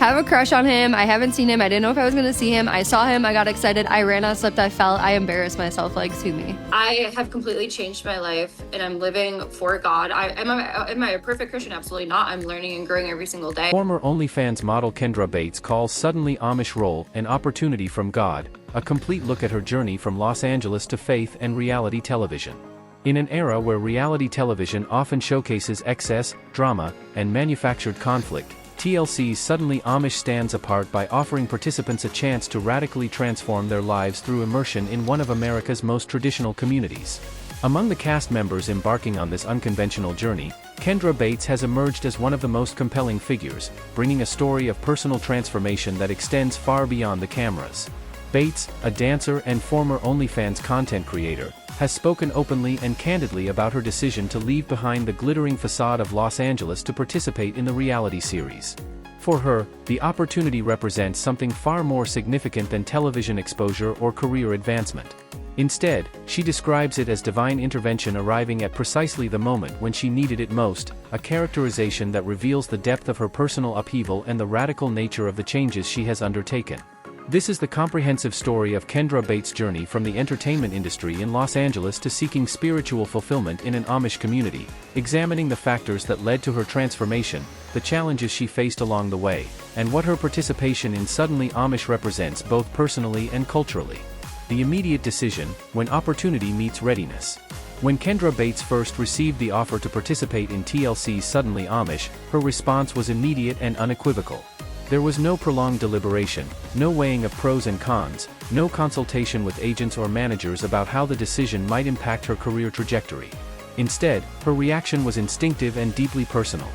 have a crush on him. I haven't seen him. I didn't know if I was going to see him. I saw him. I got excited. I ran, I slipped, I fell. I embarrassed myself. Like, sue me. I have completely changed my life and I'm living for God. Am I a perfect Christian? Absolutely not. I'm learning and growing every single day. Former OnlyFans model Kendra Bates calls Suddenly Amish role an opportunity from God, a complete look at her journey from Los Angeles to faith and reality television. In an era where reality television often showcases excess, drama, and manufactured conflict, TLC's Suddenly Amish stands apart by offering participants a chance to radically transform their lives through immersion in one of America's most traditional communities. Among the cast members embarking on this unconventional journey, Kendra Bates has emerged as one of the most compelling figures, bringing a story of personal transformation that extends far beyond the cameras. Bates, a dancer and former OnlyFans content creator, has spoken openly and candidly about her decision to leave behind the glittering facade of Los Angeles to participate in the reality series. For her, the opportunity represents something far more significant than television exposure or career advancement. Instead, she describes it as divine intervention arriving at precisely the moment when she needed it most, a characterization that reveals the depth of her personal upheaval and the radical nature of the changes she has undertaken. This is the comprehensive story of Kendra Bates' journey from the entertainment industry in Los Angeles to seeking spiritual fulfillment in an Amish community, examining the factors that led to her transformation, the challenges she faced along the way, and what her participation in Suddenly Amish represents both personally and culturally. The immediate decision, when opportunity meets readiness. When Kendra Bates first received the offer to participate in TLC's Suddenly Amish, her response was immediate and unequivocal. There was no prolonged deliberation, no weighing of pros and cons, no consultation with agents or managers about how the decision might impact her career trajectory. Instead, her reaction was instinctive and deeply personal.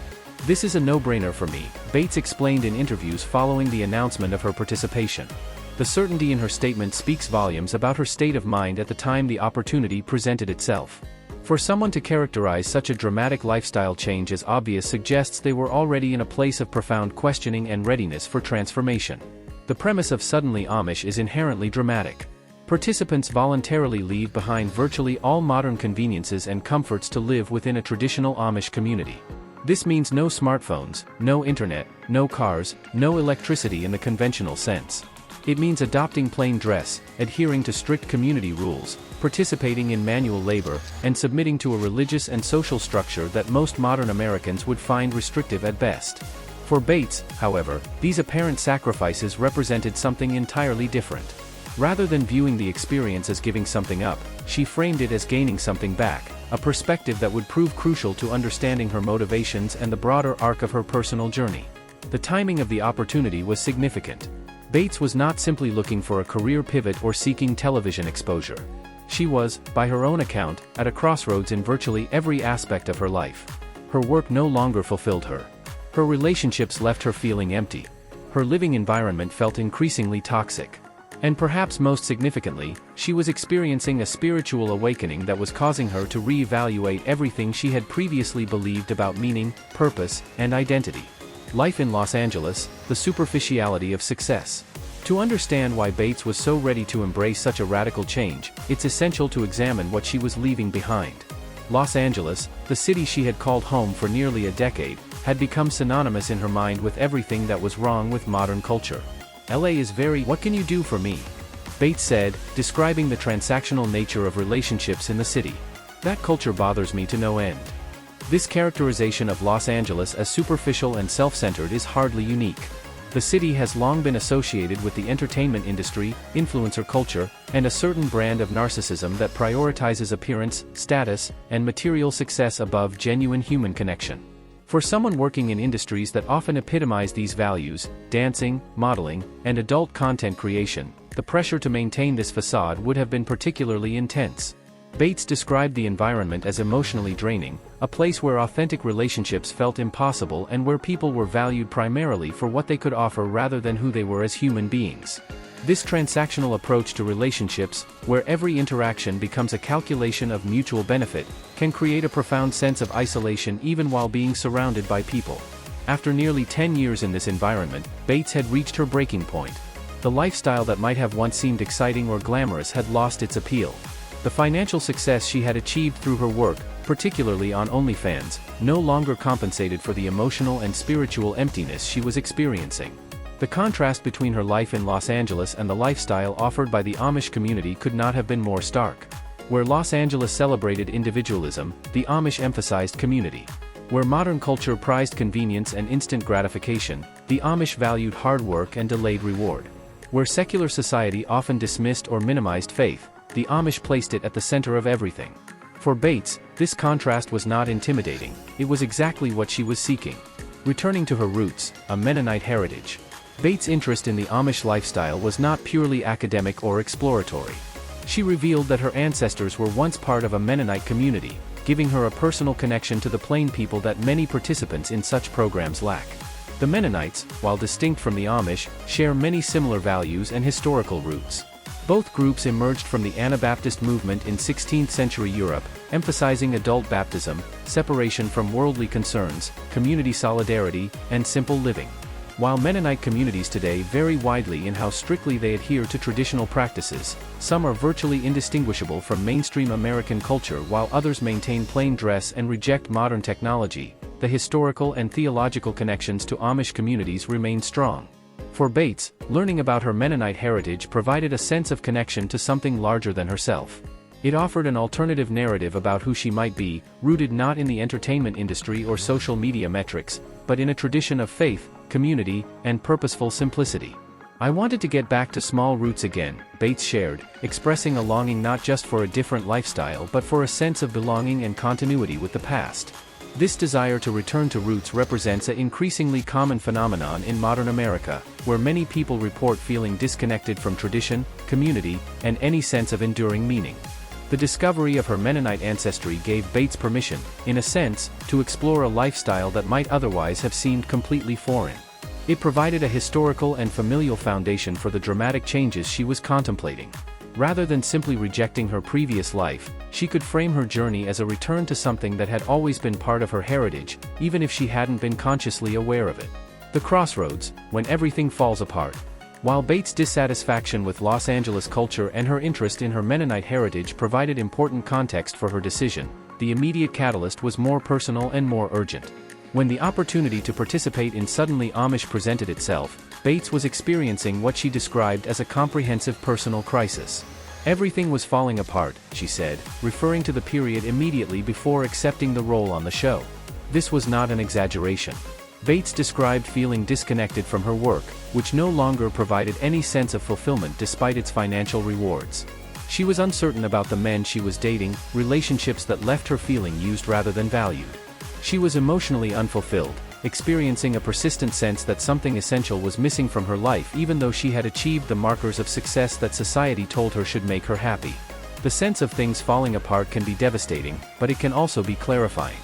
"This is a no-brainer for me," Bates explained in interviews following the announcement of her participation. The certainty in her statement speaks volumes about her state of mind at the time the opportunity presented itself. For someone to characterize such a dramatic lifestyle change as obvious suggests they were already in a place of profound questioning and readiness for transformation. The premise of Suddenly Amish is inherently dramatic. Participants voluntarily leave behind virtually all modern conveniences and comforts to live within a traditional Amish community. This means no smartphones, no internet, no cars, no electricity in the conventional sense. It means adopting plain dress, adhering to strict community rules, participating in manual labor, and submitting to a religious and social structure that most modern Americans would find restrictive at best. For Bates, however, these apparent sacrifices represented something entirely different. Rather than viewing the experience as giving something up, she framed it as gaining something back, a perspective that would prove crucial to understanding her motivations and the broader arc of her personal journey. The timing of the opportunity was significant. Bates was not simply looking for a career pivot or seeking television exposure. She was, by her own account, at a crossroads in virtually every aspect of her life. Her work no longer fulfilled her. Her relationships left her feeling empty. Her living environment felt increasingly toxic. And perhaps most significantly, she was experiencing a spiritual awakening that was causing her to reevaluate everything she had previously believed about meaning, purpose, and identity. Life in Los Angeles, the superficiality of success. To understand why Bates was so ready to embrace such a radical change, it's essential to examine what she was leaving behind. Los Angeles, the city she had called home for nearly a decade, had become synonymous in her mind with everything that was wrong with modern culture. "LA is very, what can you do for me?" Bates said, describing the transactional nature of relationships in the city. "That culture bothers me to no end." This characterization of Los Angeles as superficial and self-centered is hardly unique. The city has long been associated with the entertainment industry, influencer culture, and a certain brand of narcissism that prioritizes appearance, status, and material success above genuine human connection. For someone working in industries that often epitomize these values, dancing, modeling, and adult content creation, the pressure to maintain this facade would have been particularly intense. Bates described the environment as emotionally draining, a place where authentic relationships felt impossible and where people were valued primarily for what they could offer rather than who they were as human beings. This transactional approach to relationships, where every interaction becomes a calculation of mutual benefit, can create a profound sense of isolation even while being surrounded by people. After nearly 10 years in this environment, Bates had reached her breaking point. The lifestyle that might have once seemed exciting or glamorous had lost its appeal. The financial success she had achieved through her work, particularly on OnlyFans, no longer compensated for the emotional and spiritual emptiness she was experiencing. The contrast between her life in Los Angeles and the lifestyle offered by the Amish community could not have been more stark. Where Los Angeles celebrated individualism, the Amish emphasized community. Where modern culture prized convenience and instant gratification, the Amish valued hard work and delayed reward. Where secular society often dismissed or minimized faith, the Amish placed it at the center of everything. For Bates, this contrast was not intimidating, it was exactly what she was seeking. Returning to her roots, a Mennonite heritage. Bates' interest in the Amish lifestyle was not purely academic or exploratory. She revealed that her ancestors were once part of a Mennonite community, giving her a personal connection to the plain people that many participants in such programs lack. The Mennonites, while distinct from the Amish, share many similar values and historical roots. Both groups emerged from the Anabaptist movement in 16th-century Europe, emphasizing adult baptism, separation from worldly concerns, community solidarity, and simple living. While Mennonite communities today vary widely in how strictly they adhere to traditional practices, some are virtually indistinguishable from mainstream American culture while others maintain plain dress and reject modern technology, the historical and theological connections to Amish communities remain strong. For Bates, learning about her Mennonite heritage provided a sense of connection to something larger than herself. It offered an alternative narrative about who she might be, rooted not in the entertainment industry or social media metrics, but in a tradition of faith, community, and purposeful simplicity. I wanted to get back to small roots again, Bates shared, expressing a longing not just for a different lifestyle but for a sense of belonging and continuity with the past. This desire to return to roots represents an increasingly common phenomenon in modern America, where many people report feeling disconnected from tradition, community, and any sense of enduring meaning. The discovery of her Mennonite ancestry gave Bates permission, in a sense, to explore a lifestyle that might otherwise have seemed completely foreign. It provided a historical and familial foundation for the dramatic changes she was contemplating. Rather than simply rejecting her previous life, she could frame her journey as a return to something that had always been part of her heritage, even if she hadn't been consciously aware of it. The crossroads, when everything falls apart. While Bates' dissatisfaction with Los Angeles culture and her interest in her Mennonite heritage provided important context for her decision, the immediate catalyst was more personal and more urgent. When the opportunity to participate in Suddenly Amish presented itself, Bates was experiencing what she described as a comprehensive personal crisis. Everything was falling apart, she said, referring to the period immediately before accepting the role on the show. This was not an exaggeration. Bates described feeling disconnected from her work, which no longer provided any sense of fulfillment despite its financial rewards. She was uncertain about the men she was dating, relationships that left her feeling used rather than valued. She was emotionally unfulfilled, experiencing a persistent sense that something essential was missing from her life even though she had achieved the markers of success that society told her should make her happy. The sense of things falling apart can be devastating, but it can also be clarifying.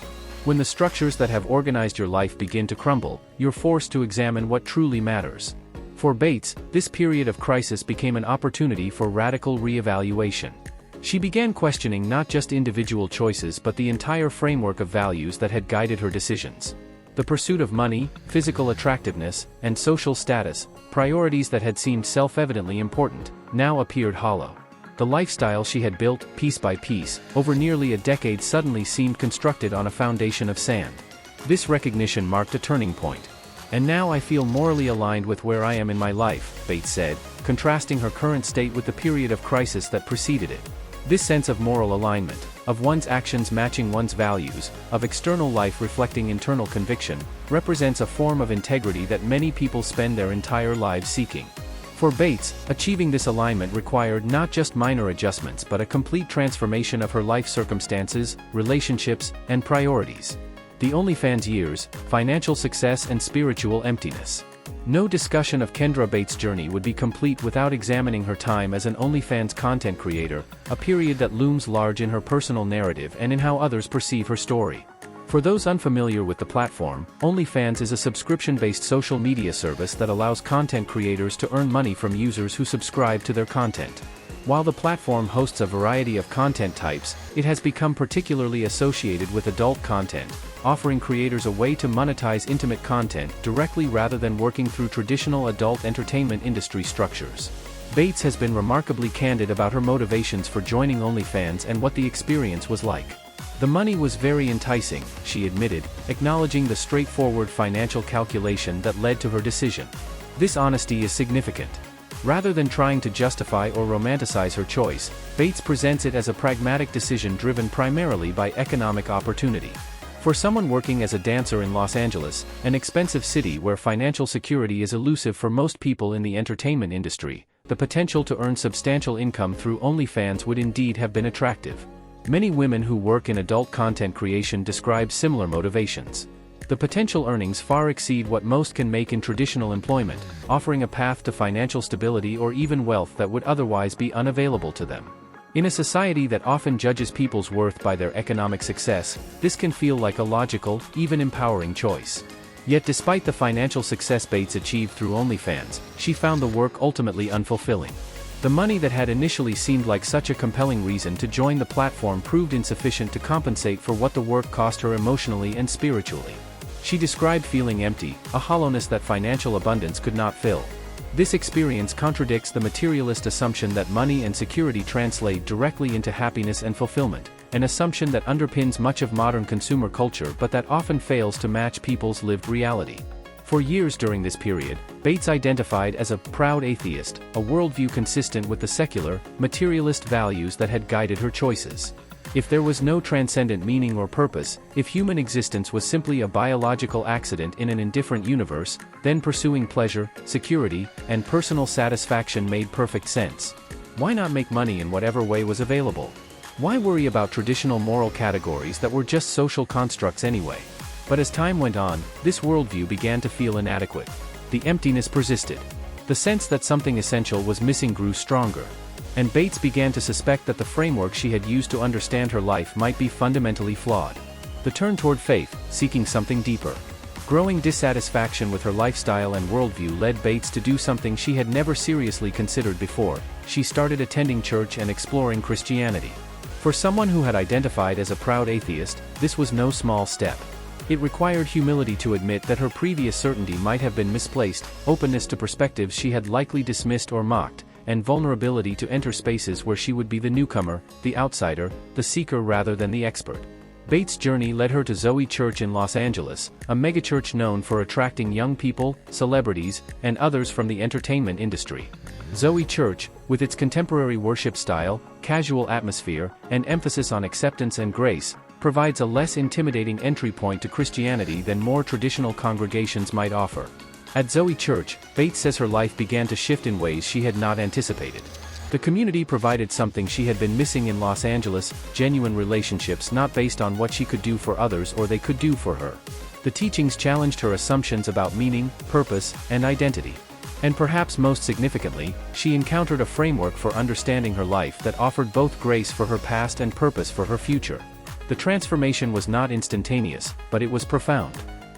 When the structures that have organized your life begin to crumble, you're forced to examine what truly matters. For Bates, this period of crisis became an opportunity for radical re-evaluation. She began questioning not just individual choices but the entire framework of values that had guided her decisions. The pursuit of money, physical attractiveness, and social status, priorities that had seemed self-evidently important, now appeared hollow. The lifestyle she had built, piece by piece, over nearly a decade suddenly seemed constructed on a foundation of sand. This recognition marked a turning point. And now I feel morally aligned with where I am in my life, Bates said, contrasting her current state with the period of crisis that preceded it. This sense of moral alignment, of one's actions matching one's values, of external life reflecting internal conviction, represents a form of integrity that many people spend their entire lives seeking. For Bates, achieving this alignment required not just minor adjustments but a complete transformation of her life circumstances, relationships, and priorities. The OnlyFans years, financial success and spiritual emptiness. No discussion of Kendra Bates' journey would be complete without examining her time as an OnlyFans content creator, a period that looms large in her personal narrative and in how others perceive her story. For those unfamiliar with the platform, OnlyFans is a subscription-based social media service that allows content creators to earn money from users who subscribe to their content. While the platform hosts a variety of content types, it has become particularly associated with adult content, offering creators a way to monetize intimate content directly rather than working through traditional adult entertainment industry structures. Bates has been remarkably candid about her motivations for joining OnlyFans and what the experience was like. The money was very enticing, she admitted, acknowledging the straightforward financial calculation that led to her decision. This honesty is significant. Rather than trying to justify or romanticize her choice, Bates presents it as a pragmatic decision driven primarily by economic opportunity. For someone working as a dancer in Los Angeles, an expensive city where financial security is elusive for most people in the entertainment industry, the potential to earn substantial income through OnlyFans would indeed have been attractive. Many women who work in adult content creation describe similar motivations. The potential earnings far exceed what most can make in traditional employment, offering a path to financial stability or even wealth that would otherwise be unavailable to them. In a society that often judges people's worth by their economic success, this can feel like a logical, even empowering choice. Yet despite the financial success Bates achieved through OnlyFans, she found the work ultimately unfulfilling. The money that had initially seemed like such a compelling reason to join the platform proved insufficient to compensate for what the work cost her emotionally and spiritually. She described feeling empty, a hollowness that financial abundance could not fill. This experience contradicts the materialist assumption that money and security translate directly into happiness and fulfillment, an assumption that underpins much of modern consumer culture but that often fails to match people's lived reality. For years during this period, Bates identified as a proud atheist, a worldview consistent with the secular, materialist values that had guided her choices. If there was no transcendent meaning or purpose, if human existence was simply a biological accident in an indifferent universe, then pursuing pleasure, security, and personal satisfaction made perfect sense. Why not make money in whatever way was available? Why worry about traditional moral categories that were just social constructs anyway? But as time went on, this worldview began to feel inadequate. The emptiness persisted. The sense that something essential was missing grew stronger. And Bates began to suspect that the framework she had used to understand her life might be fundamentally flawed. The turn toward faith, seeking something deeper. Growing dissatisfaction with her lifestyle and worldview led Bates to do something she had never seriously considered before. She started attending church and exploring Christianity. For someone who had identified as a proud atheist, this was no small step. It required humility to admit that her previous certainty might have been misplaced, openness to perspectives she had likely dismissed or mocked, and vulnerability to enter spaces where she would be the newcomer, the outsider, the seeker rather than the expert. Bates' journey led her to Zoe Church in Los Angeles, a megachurch known for attracting young people, celebrities, and others from the entertainment industry. Zoe Church, with its contemporary worship style, casual atmosphere, and emphasis on acceptance and grace, provides a less intimidating entry point to Christianity than more traditional congregations might offer. At Zoe Church, Bates says her life began to shift in ways she had not anticipated. The community provided something she had been missing in Los Angeles, genuine relationships not based on what she could do for others or they could do for her. The teachings challenged her assumptions about meaning, purpose, and identity. And perhaps most significantly, she encountered a framework for understanding her life that offered both grace for her past and purpose for her future. The transformation was not instantaneous, but it was profound.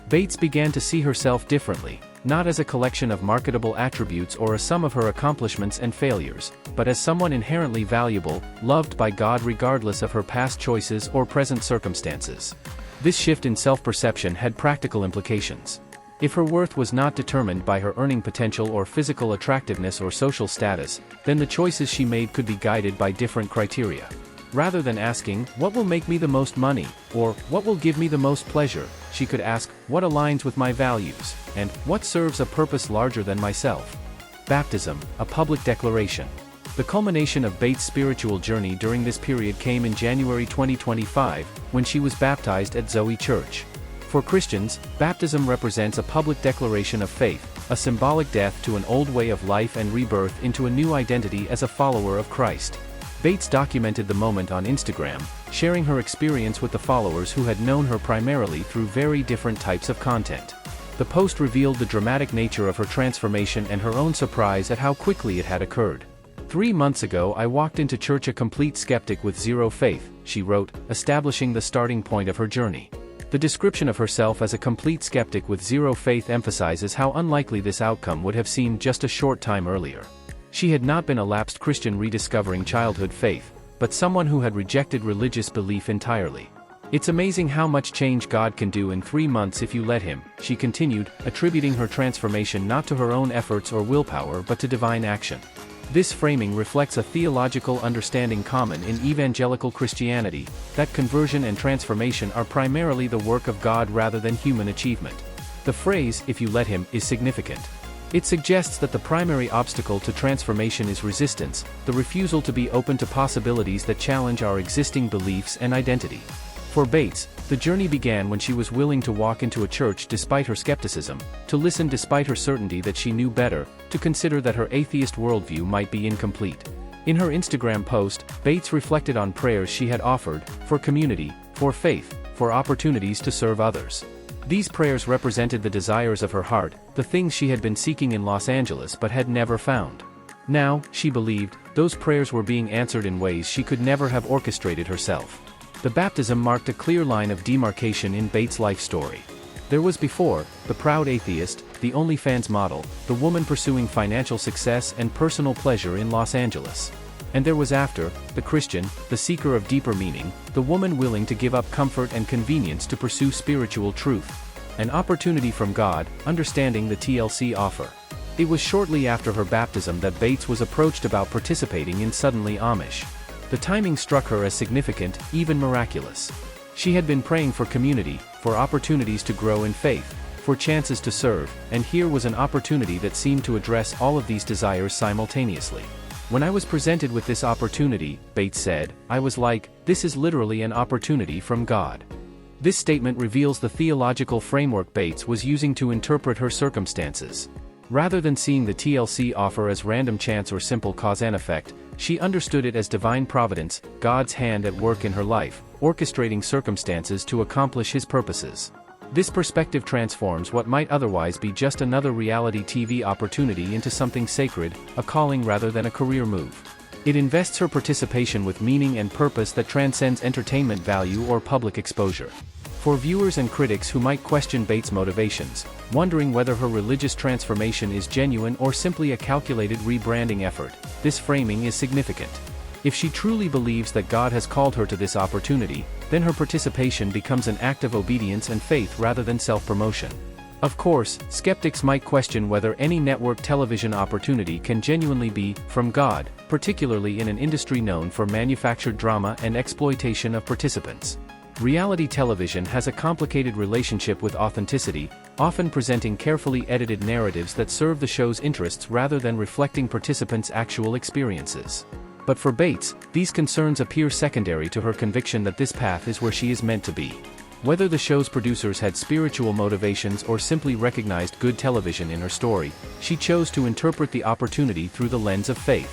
Bates began to see herself differently, not as a collection of marketable attributes or a sum of her accomplishments and failures, but as someone inherently valuable, loved by God regardless of her past choices or present circumstances. This shift in self-perception had practical implications. If her worth was not determined by her earning potential or physical attractiveness or social status, then the choices she made could be guided by different criteria. Rather than asking, "What will make me the most money?" or "What will give me the most pleasure?" she could ask, "What aligns with my values?" and "What serves a purpose larger than myself?" Baptism, a public declaration. The culmination of Bates' spiritual journey during this period came in January 2025, when she was baptized at Zoe Church. For Christians, baptism represents a public declaration of faith, a symbolic death to an old way of life and rebirth into a new identity as a follower of Christ. Bates documented the moment on Instagram, sharing her experience with the followers who had known her primarily through very different types of content. The post revealed the dramatic nature of her transformation and her own surprise at how quickly it had occurred. 3 months ago I walked into church a complete skeptic with zero faith, she wrote, establishing the starting point of her journey. The description of herself as a complete skeptic with zero faith emphasizes how unlikely this outcome would have seemed just a short time earlier. She had not been a lapsed Christian rediscovering childhood faith, but someone who had rejected religious belief entirely. "It's amazing how much change God can do in 3 months if you let Him," she continued, attributing her transformation not to her own efforts or willpower but to divine action. This framing reflects a theological understanding common in evangelical Christianity, that conversion and transformation are primarily the work of God rather than human achievement. The phrase, "if you let Him," is significant. It suggests that the primary obstacle to transformation is resistance, the refusal to be open to possibilities that challenge our existing beliefs and identity. For Bates, the journey began when she was willing to walk into a church despite her skepticism, to listen despite her certainty that she knew better, to consider that her atheist worldview might be incomplete. In her Instagram post, Bates reflected on prayers she had offered, for community, for faith, for opportunities to serve others. These prayers represented the desires of her heart, the things she had been seeking in Los Angeles but had never found. Now, she believed, those prayers were being answered in ways she could never have orchestrated herself. The baptism marked a clear line of demarcation in Bates' life story. There was before, the proud atheist, the OnlyFans model, the woman pursuing financial success and personal pleasure in Los Angeles. And there was after, the Christian, the seeker of deeper meaning, the woman willing to give up comfort and convenience to pursue spiritual truth. An opportunity from God, understanding the TLC offer. It was shortly after her baptism that Bates was approached about participating in Suddenly Amish. The timing struck her as significant, even miraculous. She had been praying for community, for opportunities to grow in faith, for chances to serve, and here was an opportunity that seemed to address all of these desires simultaneously. When I was presented with this opportunity, Bates said, I was like, this is literally an opportunity from God. This statement reveals the theological framework Bates was using to interpret her circumstances. Rather than seeing the TLC offer as random chance or simple cause and effect, she understood it as divine providence, God's hand at work in her life, orchestrating circumstances to accomplish His purposes. This perspective transforms what might otherwise be just another reality TV opportunity into something sacred, a calling rather than a career move. It invests her participation with meaning and purpose that transcends entertainment value or public exposure. For viewers and critics who might question Bates' motivations, wondering whether her religious transformation is genuine or simply a calculated rebranding effort, this framing is significant. If she truly believes that God has called her to this opportunity, then her participation becomes an act of obedience and faith rather than self-promotion. Of course, skeptics might question whether any network television opportunity can genuinely be from God, particularly in an industry known for manufactured drama and exploitation of participants. Reality television has a complicated relationship with authenticity, often presenting carefully edited narratives that serve the show's interests rather than reflecting participants' actual experiences. But for Bates, these concerns appear secondary to her conviction that this path is where she is meant to be. Whether the show's producers had spiritual motivations or simply recognized good television in her story, she chose to interpret the opportunity through the lens of faith.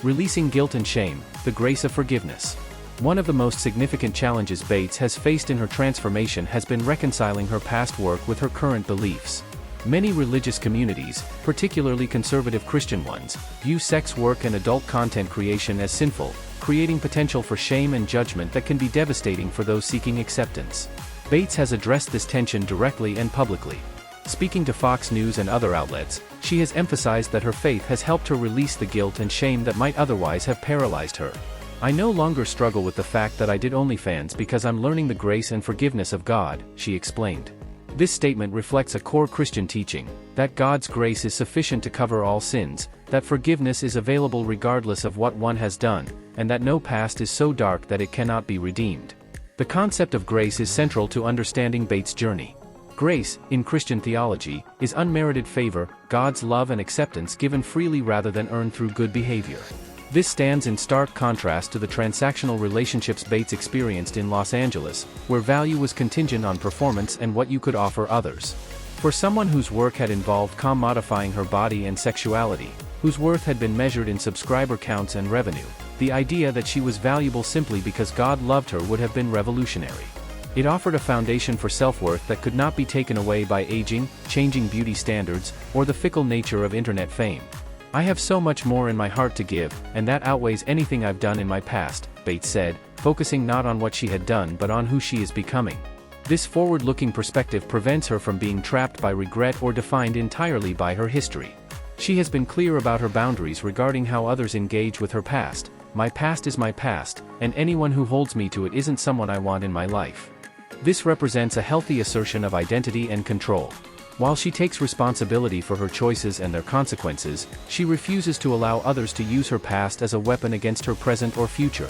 Releasing guilt and shame, the grace of forgiveness. One of the most significant challenges Bates has faced in her transformation has been reconciling her past work with her current beliefs. Many religious communities, particularly conservative Christian ones, view sex work and adult content creation as sinful, creating potential for shame and judgment that can be devastating for those seeking acceptance. Bates has addressed this tension directly and publicly. Speaking to Fox News and other outlets, she has emphasized that her faith has helped her release the guilt and shame that might otherwise have paralyzed her. I no longer struggle with the fact that I did OnlyFans because I'm learning the grace and forgiveness of God, she explained. This statement reflects a core Christian teaching, that God's grace is sufficient to cover all sins, that forgiveness is available regardless of what one has done, and that no past is so dark that it cannot be redeemed. The concept of grace is central to understanding Bates' journey. Grace, in Christian theology, is unmerited favor, God's love and acceptance given freely rather than earned through good behavior. This stands in stark contrast to the transactional relationships Bates experienced in Los Angeles, where value was contingent on performance and what you could offer others. For someone whose work had involved commodifying her body and sexuality, whose worth had been measured in subscriber counts and revenue, the idea that she was valuable simply because God loved her would have been revolutionary. It offered a foundation for self-worth that could not be taken away by aging, changing beauty standards, or the fickle nature of internet fame. I have so much more in my heart to give, and that outweighs anything I've done in my past, Bates said, focusing not on what she had done but on who she is becoming. This forward-looking perspective prevents her from being trapped by regret or defined entirely by her history. She has been clear about her boundaries regarding how others engage with her past. My past is my past, and anyone who holds me to it isn't someone I want in my life. This represents a healthy assertion of identity and control. While she takes responsibility for her choices and their consequences, she refuses to allow others to use her past as a weapon against her present or future.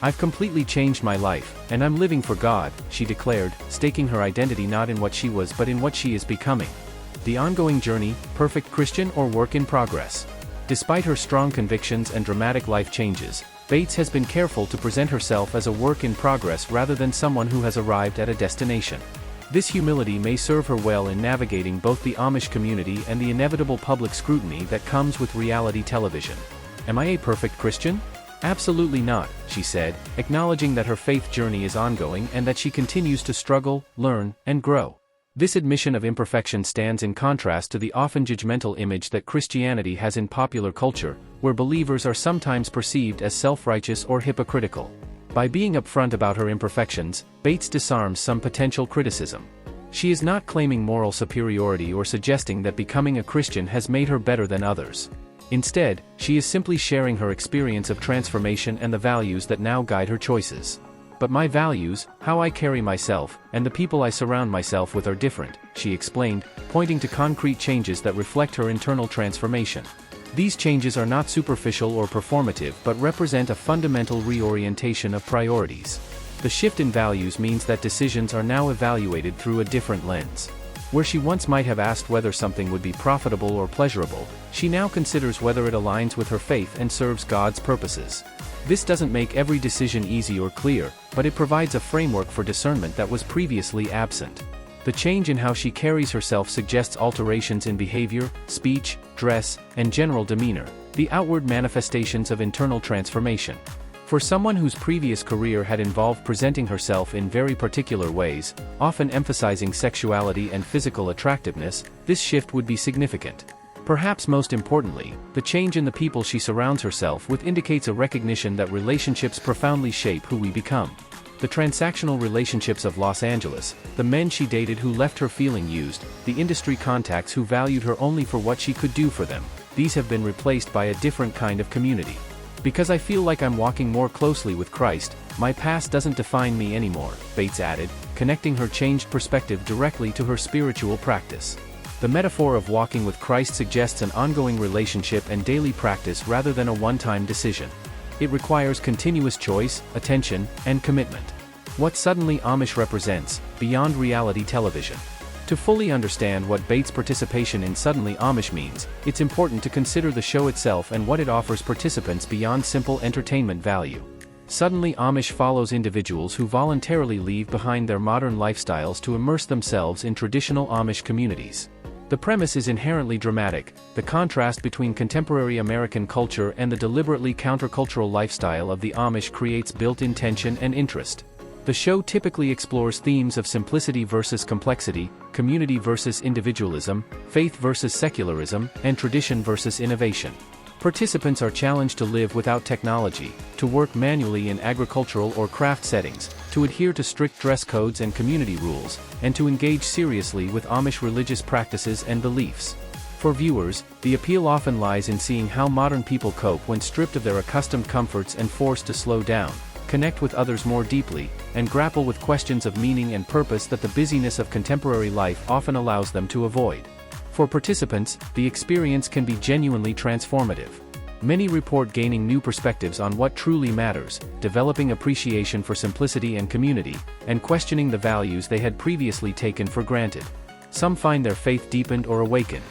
I've completely changed my life, and I'm living for God, she declared, staking her identity not in what she was but in what she is becoming. The ongoing journey, perfect Christian or work in progress? Despite her strong convictions and dramatic life changes, Bates has been careful to present herself as a work in progress rather than someone who has arrived at a destination. This humility may serve her well in navigating both the Amish community and the inevitable public scrutiny that comes with reality television. Am I a perfect Christian? Absolutely not, she said, acknowledging that her faith journey is ongoing and that she continues to struggle, learn, and grow. This admission of imperfection stands in contrast to the often judgmental image that Christianity has in popular culture, where believers are sometimes perceived as self-righteous or hypocritical. By being upfront about her imperfections, Bates disarms some potential criticism. She is not claiming moral superiority or suggesting that becoming a Christian has made her better than others. Instead, she is simply sharing her experience of transformation and the values that now guide her choices. But my values, how I carry myself, and the people I surround myself with are different, she explained, pointing to concrete changes that reflect her internal transformation. These changes are not superficial or performative but represent a fundamental reorientation of priorities. The shift in values means that decisions are now evaluated through a different lens. Where she once might have asked whether something would be profitable or pleasurable, she now considers whether it aligns with her faith and serves God's purposes. This doesn't make every decision easy or clear, but it provides a framework for discernment that was previously absent. The change in how she carries herself suggests alterations in behavior, speech, dress, and general demeanor, the outward manifestations of internal transformation. For someone whose previous career had involved presenting herself in very particular ways, often emphasizing sexuality and physical attractiveness, this shift would be significant. Perhaps most importantly, the change in the people she surrounds herself with indicates a recognition that relationships profoundly shape who we become. The transactional relationships of Los Angeles, the men she dated who left her feeling used, the industry contacts who valued her only for what she could do for them, these have been replaced by a different kind of community. Because I feel like I'm walking more closely with Christ, my past doesn't define me anymore, Bates added, connecting her changed perspective directly to her spiritual practice. The metaphor of walking with Christ suggests an ongoing relationship and daily practice rather than a one-time decision. It requires continuous choice, attention, and commitment. What Suddenly Amish represents, beyond reality television. To fully understand what Bates' participation in Suddenly Amish means, it's important to consider the show itself and what it offers participants beyond simple entertainment value. Suddenly Amish follows individuals who voluntarily leave behind their modern lifestyles to immerse themselves in traditional Amish communities. The premise is inherently dramatic, the contrast between contemporary American culture and the deliberately countercultural lifestyle of the Amish creates built-in tension and interest. The show typically explores themes of simplicity versus complexity, community versus individualism, faith versus secularism, and tradition versus innovation. Participants are challenged to live without technology, to work manually in agricultural or craft settings, to adhere to strict dress codes and community rules, and to engage seriously with Amish religious practices and beliefs. For viewers, the appeal often lies in seeing how modern people cope when stripped of their accustomed comforts and forced to slow down, connect with others more deeply, and grapple with questions of meaning and purpose that the busyness of contemporary life often allows them to avoid. For participants, the experience can be genuinely transformative. Many report gaining new perspectives on what truly matters, developing appreciation for simplicity and community, and questioning the values they had previously taken for granted. Some find their faith deepened or awakened.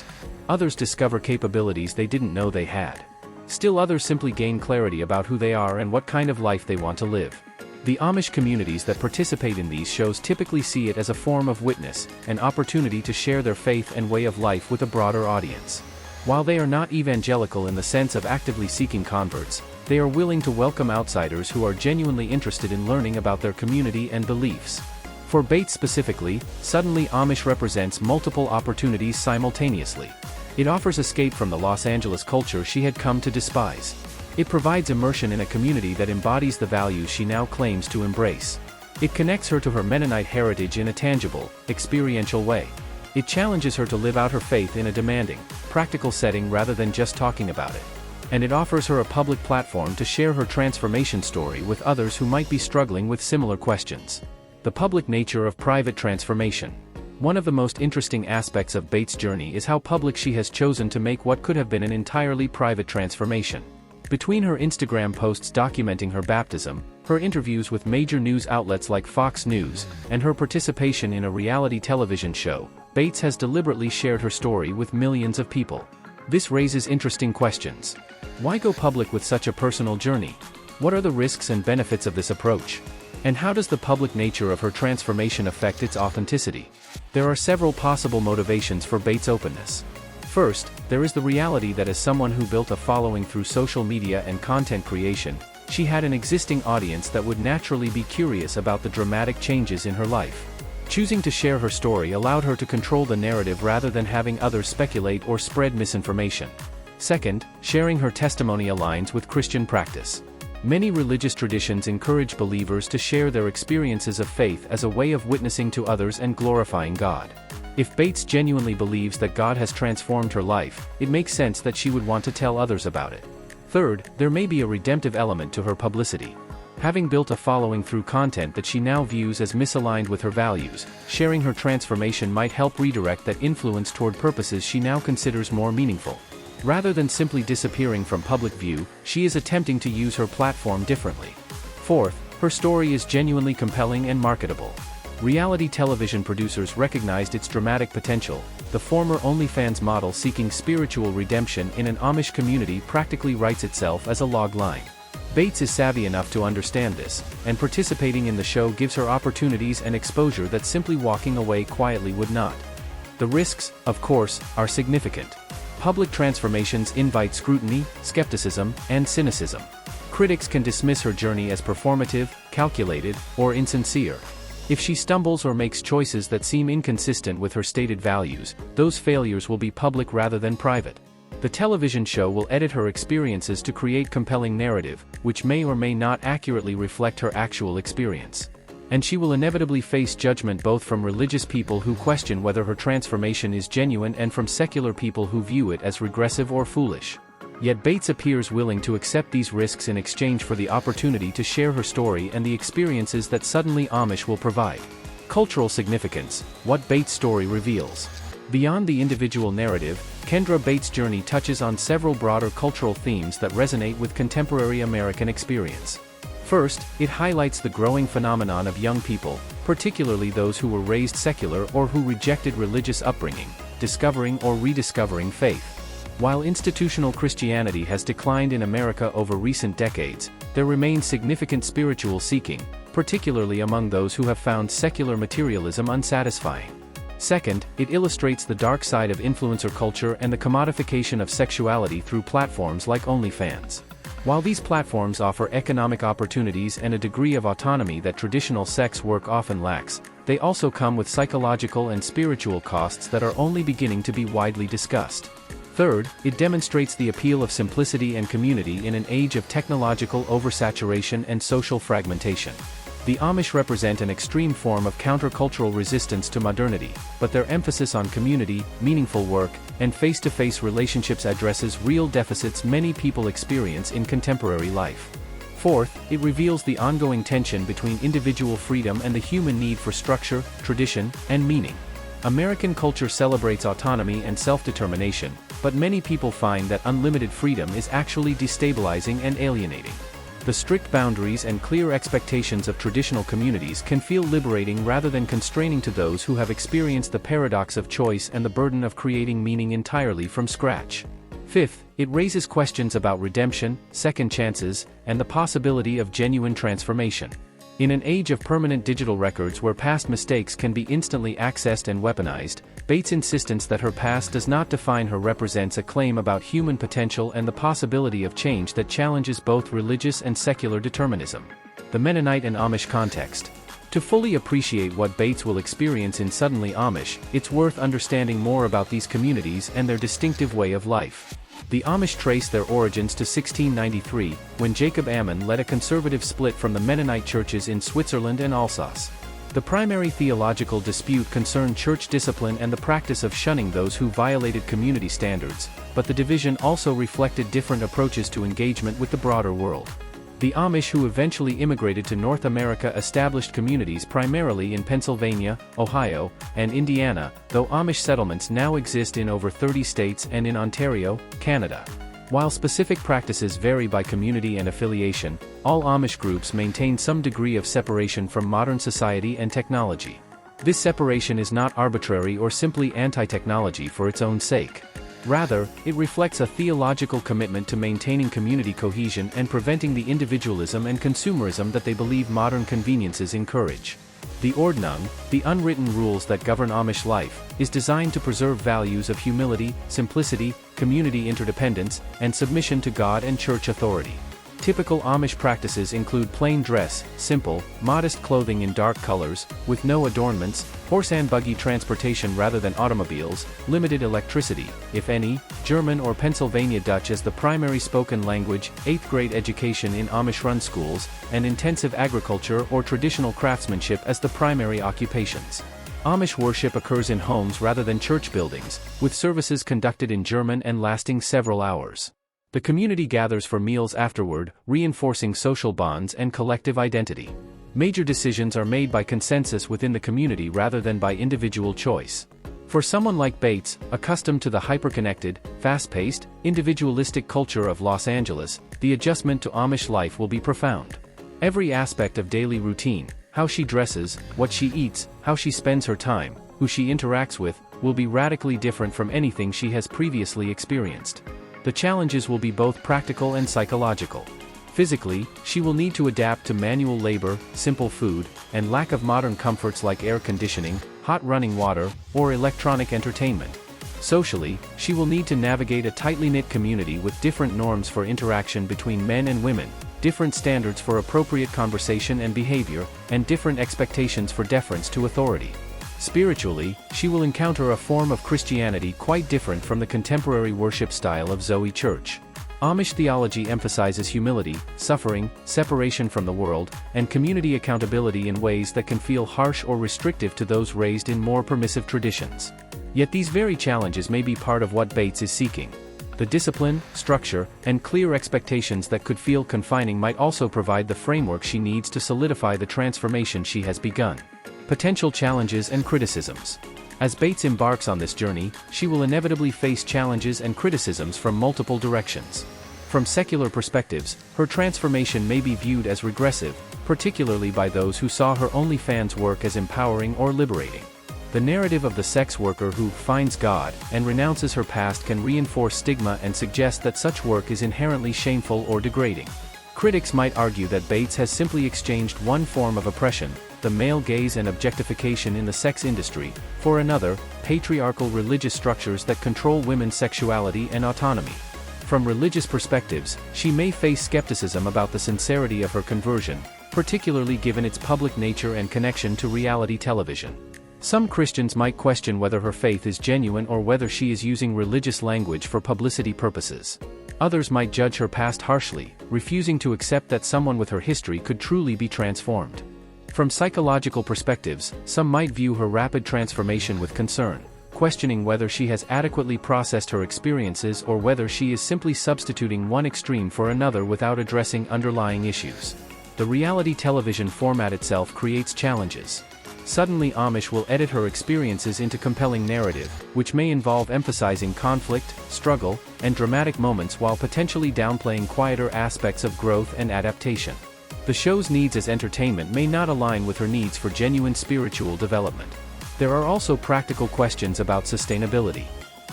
Others discover capabilities they didn't know they had. Still others simply gain clarity about who they are and what kind of life they want to live. The Amish communities that participate in these shows typically see it as a form of witness, an opportunity to share their faith and way of life with a broader audience. While they are not evangelical in the sense of actively seeking converts, they are willing to welcome outsiders who are genuinely interested in learning about their community and beliefs. For Bates specifically, Suddenly Amish represents multiple opportunities simultaneously. It offers escape from the Los Angeles culture she had come to despise. It provides immersion in a community that embodies the values she now claims to embrace. It connects her to her Mennonite heritage in a tangible, experiential way. It challenges her to live out her faith in a demanding, practical setting rather than just talking about it. And it offers her a public platform to share her transformation story with others who might be struggling with similar questions. The public nature of private transformation. One of the most interesting aspects of Bates' journey is how public she has chosen to make what could have been an entirely private transformation. Between her Instagram posts documenting her baptism, Her interviews with major news outlets like Fox News, and her participation in a reality television show, Bates has deliberately shared her story with millions of people. This raises interesting questions. Why go public with such a personal journey? What are the risks and benefits of this approach? And how does the public nature of her transformation affect its authenticity? There are several possible motivations for Bates' openness. First, there is the reality that as someone who built a following through social media and content creation, she had an existing audience that would naturally be curious about the dramatic changes in her life. Choosing to share her story allowed her to control the narrative rather than having others speculate or spread misinformation. Second, sharing her testimony aligns with Christian practice. Many religious traditions encourage believers to share their experiences of faith as a way of witnessing to others and glorifying God. If Bates genuinely believes that God has transformed her life, it makes sense that she would want to tell others about it. Third, there may be a redemptive element to her publicity. Having built a following through content that she now views as misaligned with her values, sharing her transformation might help redirect that influence toward purposes she now considers more meaningful. Rather than simply disappearing from public view, she is attempting to use her platform differently. Fourth, her story is genuinely compelling and marketable. Reality television producers recognized its dramatic potential. The former OnlyFans model seeking spiritual redemption in an Amish community practically writes itself as a log line. Bates is savvy enough to understand this, and participating in the show gives her opportunities and exposure that simply walking away quietly would not. The risks, of course, are significant. Public transformations invite scrutiny, skepticism, and cynicism. Critics can dismiss her journey as performative, calculated, or insincere. If she stumbles or makes choices that seem inconsistent with her stated values, those failures will be public rather than private. The television show will edit her experiences to create compelling narrative, which may or may not accurately reflect her actual experience. And she will inevitably face judgment both from religious people who question whether her transformation is genuine and from secular people who view it as regressive or foolish. Yet Bates appears willing to accept these risks in exchange for the opportunity to share her story and the experiences that Suddenly Amish will provide. Cultural significance, what Bates' story reveals. Beyond the individual narrative, Kendra Bates' journey touches on several broader cultural themes that resonate with contemporary American experience. First, it highlights the growing phenomenon of young people, particularly those who were raised secular or who rejected religious upbringing, discovering or rediscovering faith. While institutional Christianity has declined in America over recent decades, there remains significant spiritual seeking, particularly among those who have found secular materialism unsatisfying. Second, it illustrates the dark side of influencer culture and the commodification of sexuality through platforms like OnlyFans. While these platforms offer economic opportunities and a degree of autonomy that traditional sex work often lacks, they also come with psychological and spiritual costs that are only beginning to be widely discussed. Third, it demonstrates the appeal of simplicity and community in an age of technological oversaturation and social fragmentation. The Amish represent an extreme form of countercultural resistance to modernity, but their emphasis on community, meaningful work, and face-to-face relationships addresses real deficits many people experience in contemporary life. Fourth, it reveals the ongoing tension between individual freedom and the human need for structure, tradition, and meaning. American culture celebrates autonomy and self-determination, but many people find that unlimited freedom is actually destabilizing and alienating. The strict boundaries and clear expectations of traditional communities can feel liberating rather than constraining to those who have experienced the paradox of choice and the burden of creating meaning entirely from scratch. Fifth, it raises questions about redemption, second chances, and the possibility of genuine transformation. In an age of permanent digital records where past mistakes can be instantly accessed and weaponized, Bates' insistence that her past does not define her represents a claim about human potential and the possibility of change that challenges both religious and secular determinism. The Mennonite and Amish context. To fully appreciate what Bates will experience in Suddenly Amish, it's worth understanding more about these communities and their distinctive way of life. The Amish trace their origins to 1693, when Jacob Amman led a conservative split from the Mennonite churches in Switzerland and Alsace. The primary theological dispute concerned church discipline and the practice of shunning those who violated community standards, but the division also reflected different approaches to engagement with the broader world. The Amish who eventually immigrated to North America established communities primarily in Pennsylvania, Ohio, and Indiana, though Amish settlements now exist in over 30 states and in Ontario, Canada. While specific practices vary by community and affiliation, all Amish groups maintain some degree of separation from modern society and technology. This separation is not arbitrary or simply anti-technology for its own sake. Rather, it reflects a theological commitment to maintaining community cohesion and preventing the individualism and consumerism that they believe modern conveniences encourage. The Ordnung, the unwritten rules that govern Amish life, is designed to preserve values of humility, simplicity, community interdependence, and submission to God and church authority. Typical Amish practices include plain dress, simple, modest clothing in dark colors, with no adornments, horse and buggy transportation rather than automobiles, limited electricity, if any, German or Pennsylvania Dutch as the primary spoken language, 8th grade education in Amish-run schools, and intensive agriculture or traditional craftsmanship as the primary occupations. Amish worship occurs in homes rather than church buildings, with services conducted in German and lasting several hours. The community gathers for meals afterward, reinforcing social bonds and collective identity. Major decisions are made by consensus within the community rather than by individual choice. For someone like Bates, accustomed to the hyper-connected, fast-paced, individualistic culture of Los Angeles, the adjustment to Amish life will be profound. Every aspect of daily routine, how she dresses, what she eats, how she spends her time, who she interacts with, will be radically different from anything she has previously experienced. The challenges will be both practical and psychological. Physically, she will need to adapt to manual labor, simple food, and lack of modern comforts like air conditioning, hot running water, or electronic entertainment. Socially, she will need to navigate a tightly knit community with different norms for interaction between men and women, different standards for appropriate conversation and behavior, and different expectations for deference to authority. Spiritually, she will encounter a form of Christianity quite different from the contemporary worship style of Zoe Church. Amish theology emphasizes humility, suffering, separation from the world, and community accountability in ways that can feel harsh or restrictive to those raised in more permissive traditions. Yet these very challenges may be part of what Bates is seeking. The discipline, structure, and clear expectations that could feel confining might also provide the framework she needs to solidify the transformation she has begun. Potential challenges and criticisms. As Bates embarks on this journey, she will inevitably face challenges and criticisms from multiple directions. From secular perspectives, her transformation may be viewed as regressive, particularly by those who saw her OnlyFans work as empowering or liberating. The narrative of the sex worker who finds God and renounces her past can reinforce stigma and suggest that such work is inherently shameful or degrading. Critics might argue that Bates has simply exchanged one form of oppression, the male gaze and objectification in the sex industry, for another, patriarchal religious structures that control women's sexuality and autonomy. From religious perspectives, she may face skepticism about the sincerity of her conversion, particularly given its public nature and connection to reality television. Some Christians might question whether her faith is genuine or whether she is using religious language for publicity purposes. Others might judge her past harshly, refusing to accept that someone with her history could truly be transformed. From psychological perspectives, some might view her rapid transformation with concern, questioning whether she has adequately processed her experiences or whether she is simply substituting one extreme for another without addressing underlying issues. The reality television format itself creates challenges. Suddenly Amish will edit her experiences into compelling narrative, which may involve emphasizing conflict, struggle, and dramatic moments while potentially downplaying quieter aspects of growth and adaptation. The show's needs as entertainment may not align with her needs for genuine spiritual development. There are also practical questions about sustainability.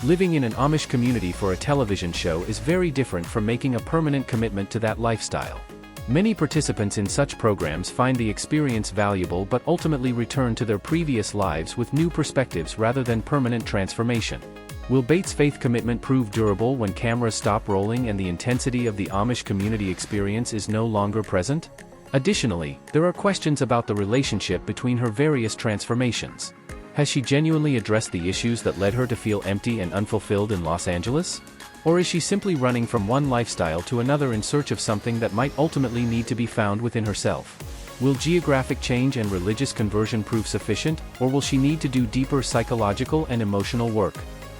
Living in an Amish community for a television show is very different from making a permanent commitment to that lifestyle. Many participants in such programs find the experience valuable but ultimately return to their previous lives with new perspectives rather than permanent transformation. Will Bates' faith commitment prove durable when cameras stop rolling and the intensity of the Amish community experience is no longer present? Additionally, there are questions about the relationship between her various transformations. Has she genuinely addressed the issues that led her to feel empty and unfulfilled in Los Angeles? Or is she simply running from one lifestyle to another in search of something that might ultimately need to be found within herself? Will geographic change and religious conversion prove sufficient, or will she need to do deeper psychological and emotional work?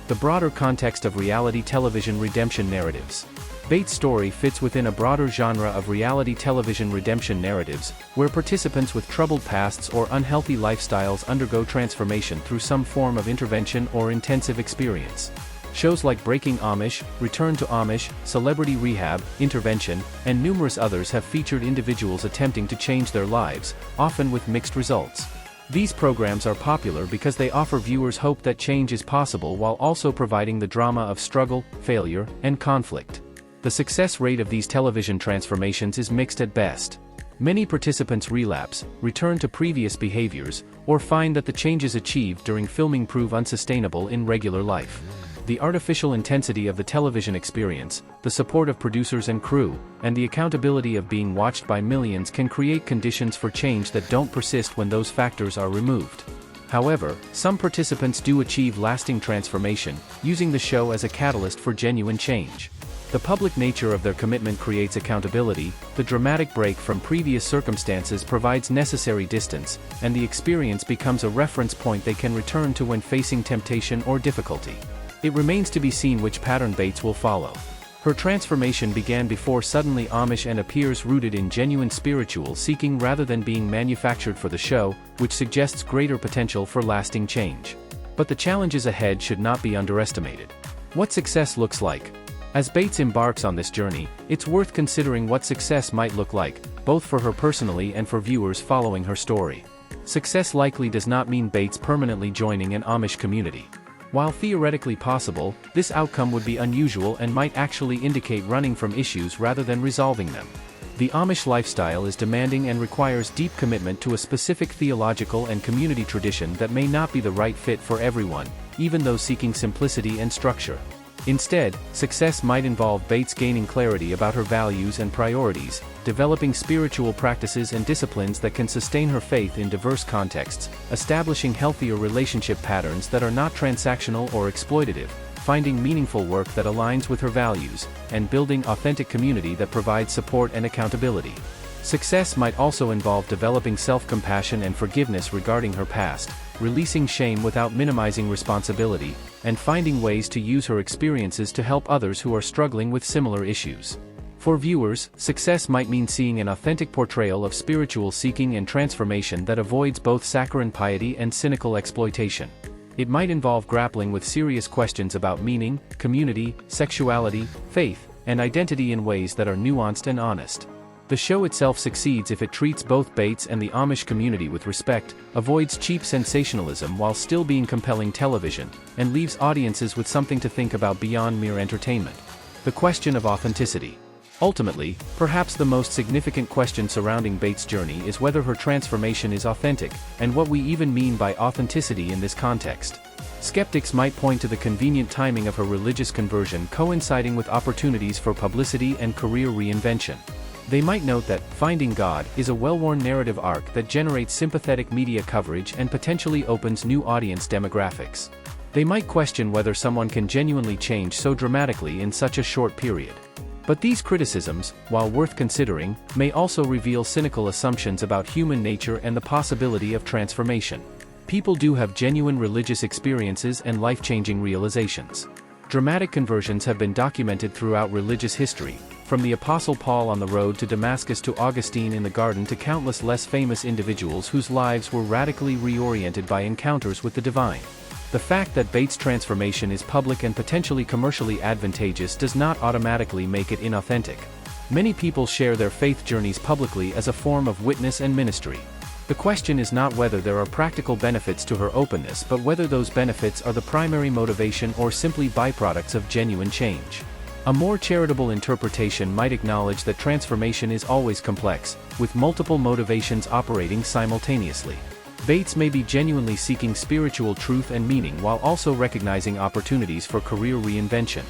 The broader context of reality television redemption narratives. Bates' story fits within a broader genre of reality television redemption narratives, where participants with troubled pasts or unhealthy lifestyles undergo transformation through some form of intervention or intensive experience. Shows like Breaking Amish, Return to Amish, Celebrity Rehab, Intervention, and numerous others have featured individuals attempting to change their lives, often with mixed results. These programs are popular because they offer viewers hope that change is possible while also providing the drama of struggle, failure, and conflict. The success rate of these television transformations is mixed at best. Many participants relapse, return to previous behaviors, or find that the changes achieved during filming prove unsustainable in regular life. The artificial intensity of the television experience, the support of producers and crew, and the accountability of being watched by millions can create conditions for change that don't persist when those factors are removed. However, some participants do achieve lasting transformation, using the show as a catalyst for genuine change. The public nature of their commitment creates accountability, the dramatic break from previous circumstances provides necessary distance, and the experience becomes a reference point they can return to when facing temptation or difficulty. It remains to be seen which pattern Bates will follow. Her transformation began before Suddenly Amish and appears rooted in genuine spiritual seeking rather than being manufactured for the show, which suggests greater potential for lasting change. But the challenges ahead should not be underestimated. What success looks like. As Bates embarks on this journey, it's worth considering what success might look like, both for her personally and for viewers following her story. Success likely does not mean Bates permanently joining an Amish community. While theoretically possible, this outcome would be unusual and might actually indicate running from issues rather than resolving them. The Amish lifestyle is demanding and requires deep commitment to a specific theological and community tradition that may not be the right fit for everyone, even those seeking simplicity and structure. Instead, success might involve Bates gaining clarity about her values and priorities, developing spiritual practices and disciplines that can sustain her faith in diverse contexts, establishing healthier relationship patterns that are not transactional or exploitative, finding meaningful work that aligns with her values, and building authentic community that provides support and accountability. Success might also involve developing self-compassion and forgiveness regarding her past, releasing shame without minimizing responsibility, and finding ways to use her experiences to help others who are struggling with similar issues. For viewers, success might mean seeing an authentic portrayal of spiritual seeking and transformation that avoids both saccharine piety and cynical exploitation. It might involve grappling with serious questions about meaning, community, sexuality, faith, and identity in ways that are nuanced and honest. The show itself succeeds if it treats both Bates and the Amish community with respect, avoids cheap sensationalism while still being compelling television, and leaves audiences with something to think about beyond mere entertainment. The question of authenticity. Ultimately, perhaps the most significant question surrounding Bates' journey is whether her transformation is authentic, and what we even mean by authenticity in this context. Skeptics might point to the convenient timing of her religious conversion coinciding with opportunities for publicity and career reinvention. They might note that Finding God is a well-worn narrative arc that generates sympathetic media coverage and potentially opens new audience demographics. They might question whether someone can genuinely change so dramatically in such a short period. But these criticisms, while worth considering, may also reveal cynical assumptions about human nature and the possibility of transformation. People do have genuine religious experiences and life-changing realizations. Dramatic conversions have been documented throughout religious history, from the Apostle Paul on the road to Damascus to Augustine in the garden to countless less famous individuals whose lives were radically reoriented by encounters with the divine. The fact that Bates' transformation is public and potentially commercially advantageous does not automatically make it inauthentic. Many people share their faith journeys publicly as a form of witness and ministry. The question is not whether there are practical benefits to her openness but whether those benefits are the primary motivation or simply byproducts of genuine change. A more charitable interpretation might acknowledge that transformation is always complex, with multiple motivations operating simultaneously. Bates may be genuinely seeking spiritual truth and meaning while also recognizing opportunities for career reinvention.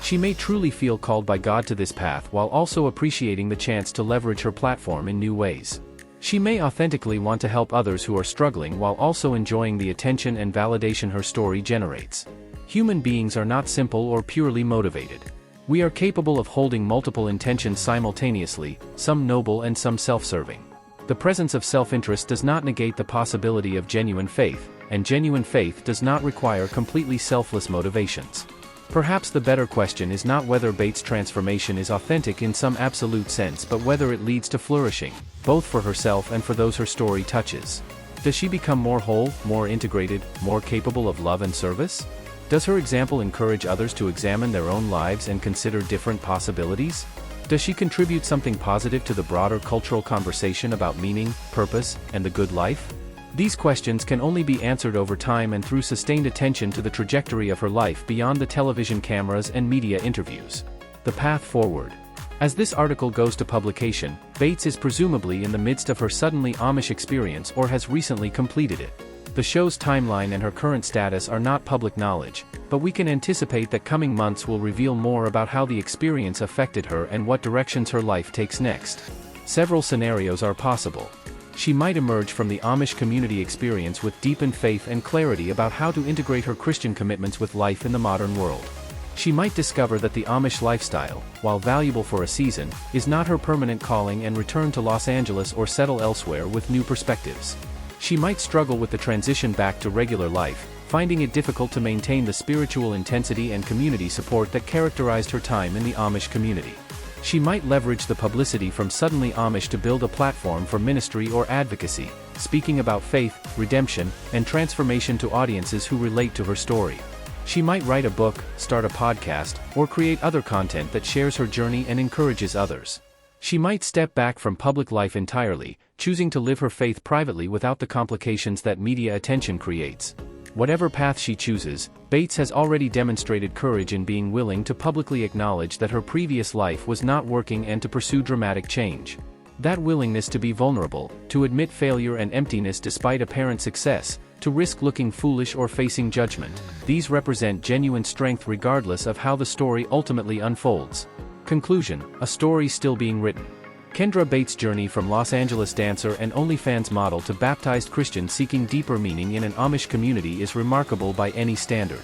She may truly feel called by God to this path while also appreciating the chance to leverage her platform in new ways. She may authentically want to help others who are struggling while also enjoying the attention and validation her story generates. Human beings are not simple or purely motivated. We are capable of holding multiple intentions simultaneously, some noble and some self-serving. The presence of self-interest does not negate the possibility of genuine faith, and genuine faith does not require completely selfless motivations. Perhaps the better question is not whether Bates' transformation is authentic in some absolute sense but whether it leads to flourishing, both for herself and for those her story touches. Does she become more whole, more integrated, more capable of love and service? Does her example encourage others to examine their own lives and consider different possibilities? Does she contribute something positive to the broader cultural conversation about meaning, purpose, and the good life? These questions can only be answered over time and through sustained attention to the trajectory of her life beyond the television cameras and media interviews. The path forward. As this article goes to publication, Bates is presumably in the midst of her Suddenly Amish experience or has recently completed it. The show's timeline and her current status are not public knowledge, but we can anticipate that coming months will reveal more about how the experience affected her and what directions her life takes next. Several scenarios are possible. She might emerge from the Amish community experience with deepened faith and clarity about how to integrate her Christian commitments with life in the modern world. She might discover that the Amish lifestyle, while valuable for a season, is not her permanent calling and return to Los Angeles or settle elsewhere with new perspectives. She might struggle with the transition back to regular life, finding it difficult to maintain the spiritual intensity and community support that characterized her time in the Amish community. She might leverage the publicity from Suddenly Amish to build a platform for ministry or advocacy, speaking about faith, redemption, and transformation to audiences who relate to her story. She might write a book, start a podcast, or create other content that shares her journey and encourages others. She might step back from public life entirely, choosing to live her faith privately without the complications that media attention creates. Whatever path she chooses, Bates has already demonstrated courage in being willing to publicly acknowledge that her previous life was not working and to pursue dramatic change. That willingness to be vulnerable, to admit failure and emptiness despite apparent success, to risk looking foolish or facing judgment, these represent genuine strength regardless of how the story ultimately unfolds. Conclusion: a story still being written. Kendra Bates' journey from Los Angeles dancer and OnlyFans model to baptized Christian seeking deeper meaning in an Amish community is remarkable by any standard.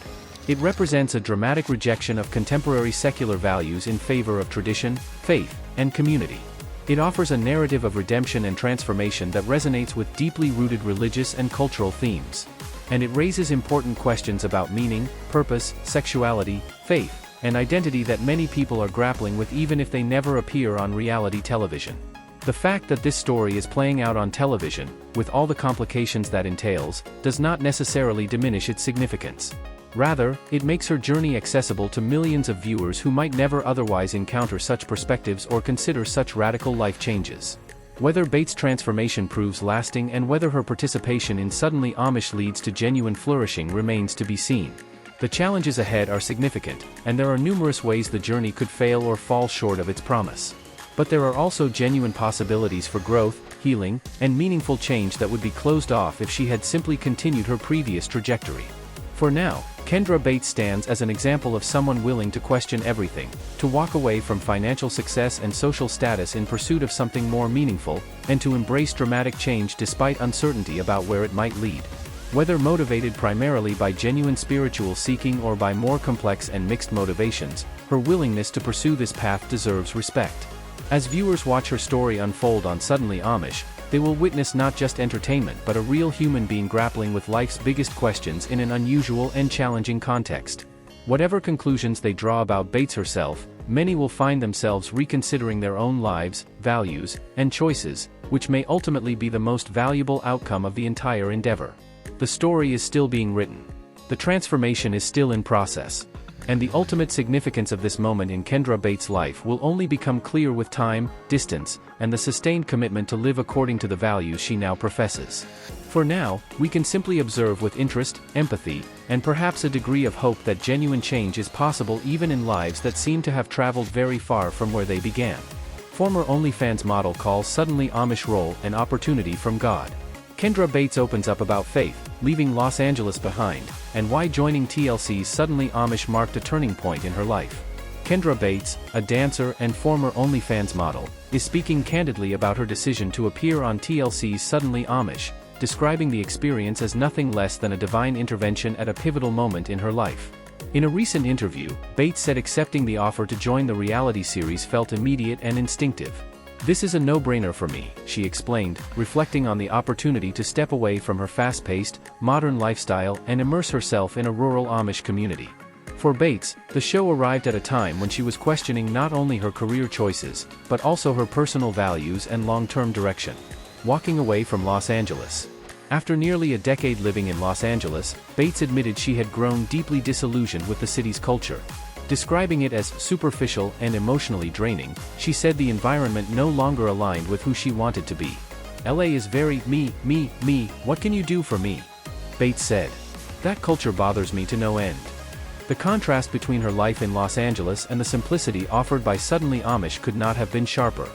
It represents a dramatic rejection of contemporary secular values in favor of tradition, faith, and community. It offers a narrative of redemption and transformation that resonates with deeply rooted religious and cultural themes. And it raises important questions about meaning, purpose, sexuality, faith, and identity that many people are grappling with even if they never appear on reality television. The fact that this story is playing out on television, with all the complications that entails, does not necessarily diminish its significance. Rather, it makes her journey accessible to millions of viewers who might never otherwise encounter such perspectives or consider such radical life changes. Whether Bates' transformation proves lasting and whether her participation in Suddenly Amish leads to genuine flourishing remains to be seen. The challenges ahead are significant, and there are numerous ways the journey could fail or fall short of its promise. But there are also genuine possibilities for growth, healing, and meaningful change that would be closed off if she had simply continued her previous trajectory. For now, Kendra Bates stands as an example of someone willing to question everything, to walk away from financial success and social status in pursuit of something more meaningful, and to embrace dramatic change despite uncertainty about where it might lead. Whether motivated primarily by genuine spiritual seeking or by more complex and mixed motivations, her willingness to pursue this path deserves respect. As viewers watch her story unfold on Suddenly Amish, they will witness not just entertainment but a real human being grappling with life's biggest questions in an unusual and challenging context. Whatever conclusions they draw about Bates herself, many will find themselves reconsidering their own lives, values, and choices, which may ultimately be the most valuable outcome of the entire endeavor. The story is still being written. The transformation is still in process. And the ultimate significance of this moment in Kendra Bates' life will only become clear with time, distance, and the sustained commitment to live according to the values she now professes. For now, we can simply observe with interest, empathy, and perhaps a degree of hope that genuine change is possible even in lives that seem to have traveled very far from where they began. Former OnlyFans model calls Suddenly Amish role an opportunity from God. Kendra Bates opens up about faith, leaving Los Angeles behind, and why joining TLC's Suddenly Amish marked a turning point in her life. Kendra Bates, a dancer and former OnlyFans model, is speaking candidly about her decision to appear on TLC's Suddenly Amish, describing the experience as nothing less than a divine intervention at a pivotal moment in her life. In a recent interview, Bates said accepting the offer to join the reality series felt immediate and instinctive. "This is a no-brainer for me," she explained, reflecting on the opportunity to step away from her fast-paced, modern lifestyle and immerse herself in a rural Amish community. For Bates, the show arrived at a time when she was questioning not only her career choices, but also her personal values and long-term direction. Walking away from Los Angeles. After nearly a decade living in Los Angeles, Bates admitted she had grown deeply disillusioned with the city's culture. Describing it as superficial and emotionally draining, she said the environment no longer aligned with who she wanted to be. LA is very me, what can you do for me? Bates said. That culture bothers me to no end. The contrast between her life in Los Angeles and the simplicity offered by Suddenly Amish could not have been sharper.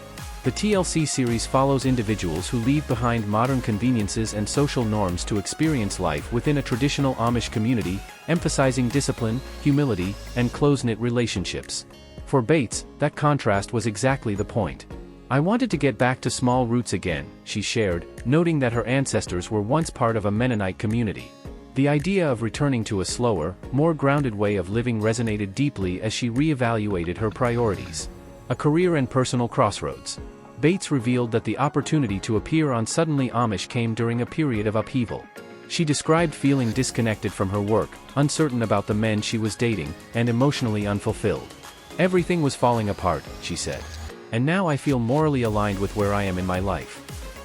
The TLC series follows individuals who leave behind modern conveniences and social norms to experience life within a traditional Amish community, emphasizing discipline, humility, and close-knit relationships. For Bates, that contrast was exactly the point. I wanted to get back to small roots again, she shared, noting that her ancestors were once part of a Mennonite community. The idea of returning to a slower, more grounded way of living resonated deeply as she reevaluated her priorities. A career and personal crossroads. Bates revealed that the opportunity to appear on Suddenly Amish came during a period of upheaval. She described feeling disconnected from her work, uncertain about the men she was dating, and emotionally unfulfilled. Everything was falling apart, she said. And now I feel morally aligned with where I am in my life.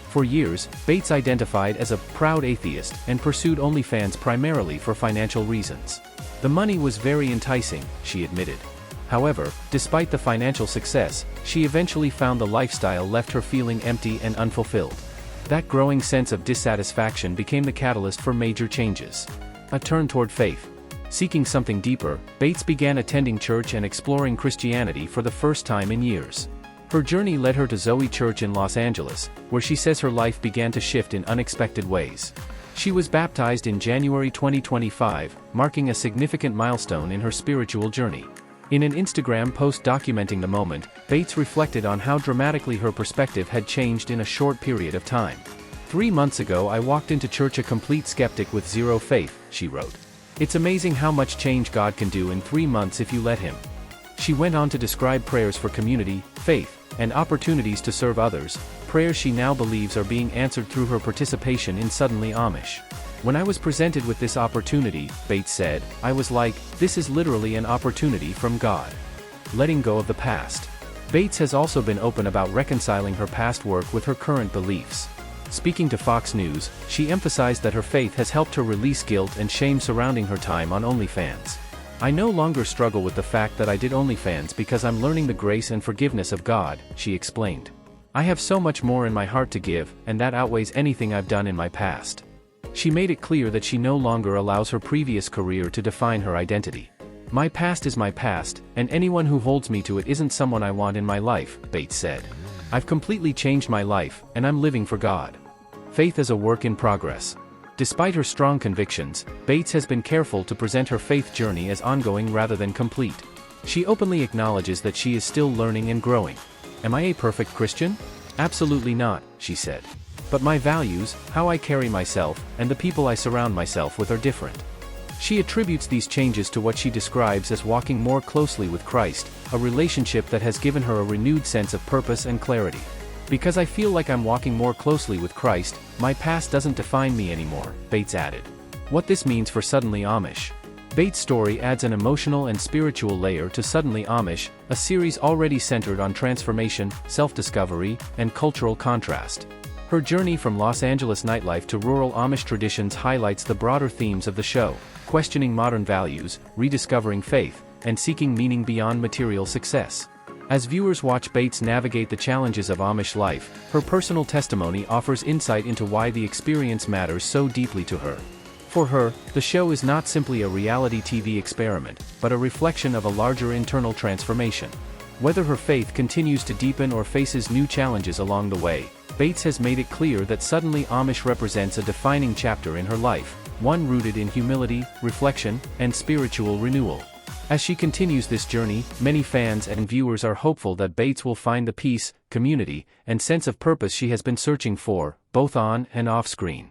For years, Bates identified as a proud atheist and pursued OnlyFans primarily for financial reasons. The money was very enticing, she admitted. However, despite the financial success, she eventually found the lifestyle left her feeling empty and unfulfilled. That growing sense of dissatisfaction became the catalyst for major changes. A turn toward faith. Seeking something deeper, Bates began attending church and exploring Christianity for the first time in years. Her journey led her to Zoe Church in Los Angeles, where she says her life began to shift in unexpected ways. She was baptized in January 2025, marking a significant milestone in her spiritual journey. In an Instagram post documenting the moment, Bates reflected on how dramatically her perspective had changed in a short period of time. 3 months ago I walked into church a complete skeptic with zero faith, she wrote. It's amazing how much change God can do in 3 months if you let Him. She went on to describe prayers for community, faith, and opportunities to serve others, prayers she now believes are being answered through her participation in Suddenly Amish. When I was presented with this opportunity, Bates said, I was like, this is literally an opportunity from God. Letting go of the past. Bates has also been open about reconciling her past work with her current beliefs. Speaking to Fox News, she emphasized that her faith has helped her release guilt and shame surrounding her time on OnlyFans. I no longer struggle with the fact that I did OnlyFans because I'm learning the grace and forgiveness of God, she explained. I have so much more in my heart to give, and that outweighs anything I've done in my past. She made it clear that she no longer allows her previous career to define her identity. My past is my past, and anyone who holds me to it isn't someone I want in my life, Bates said. I've completely changed my life, and I'm living for God. Faith is a work in progress. Despite her strong convictions, Bates has been careful to present her faith journey as ongoing rather than complete. She openly acknowledges that she is still learning and growing. Am I a perfect Christian? Absolutely not, she said. But my values, how I carry myself, and the people I surround myself with are different. She attributes these changes to what she describes as walking more closely with Christ, a relationship that has given her a renewed sense of purpose and clarity. Because I feel like I'm walking more closely with Christ, my past doesn't define me anymore, Bates added. What this means for Suddenly Amish. Bates' story adds an emotional and spiritual layer to Suddenly Amish, a series already centered on transformation, self-discovery, and cultural contrast. Her journey from Los Angeles nightlife to rural Amish traditions highlights the broader themes of the show, questioning modern values, rediscovering faith, and seeking meaning beyond material success. As viewers watch Bates navigate the challenges of Amish life, her personal testimony offers insight into why the experience matters so deeply to her. For her, the show is not simply a reality TV experiment, but a reflection of a larger internal transformation. Whether her faith continues to deepen or faces new challenges along the way, Bates has made it clear that Suddenly Amish represents a defining chapter in her life, one rooted in humility, reflection, and spiritual renewal. As she continues this journey, many fans and viewers are hopeful that Bates will find the peace, community, and sense of purpose she has been searching for, both on and off screen.